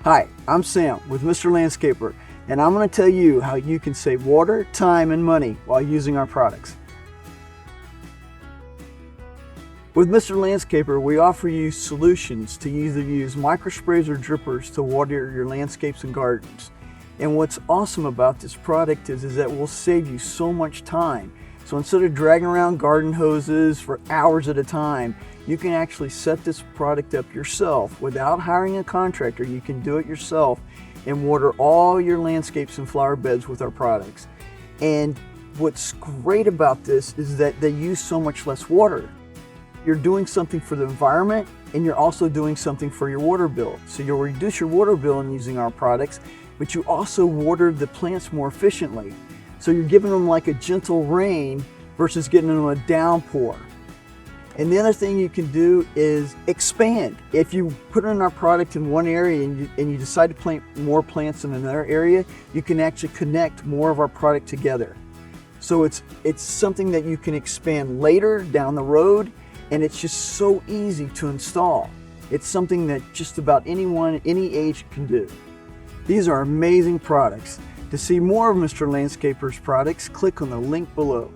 Hi, I'm Sam with Mr. Landscaper, and I'm going to tell you how you can save water, time, and money while using our products. With Mr. Landscaper, we offer you solutions to either use microsprays or drippers to water your landscapes and gardens. And what's awesome about this product is that we'll save you so much time. So instead of dragging around garden hoses for hours at a time, you can actually set this product up yourself without hiring a contractor. You can do it yourself and water all your landscapes and flower beds with our products. And what's great about this is that they use so much less water. You're doing something for the environment, and you're also doing something for your water bill. So you'll reduce your water bill in using our products, but you also water the plants more efficiently. So you're giving them like a gentle rain versus getting them a downpour. And the other thing you can do is expand. If you put in our product in one area and you decide to plant more plants in another area, you can actually connect more of our product together. So it's something that you can expand later down the road, and it's just so easy to install. It's something that just about anyone, any age can do. These are amazing products. To see more of Mr. Landscaper's products, click on the link below.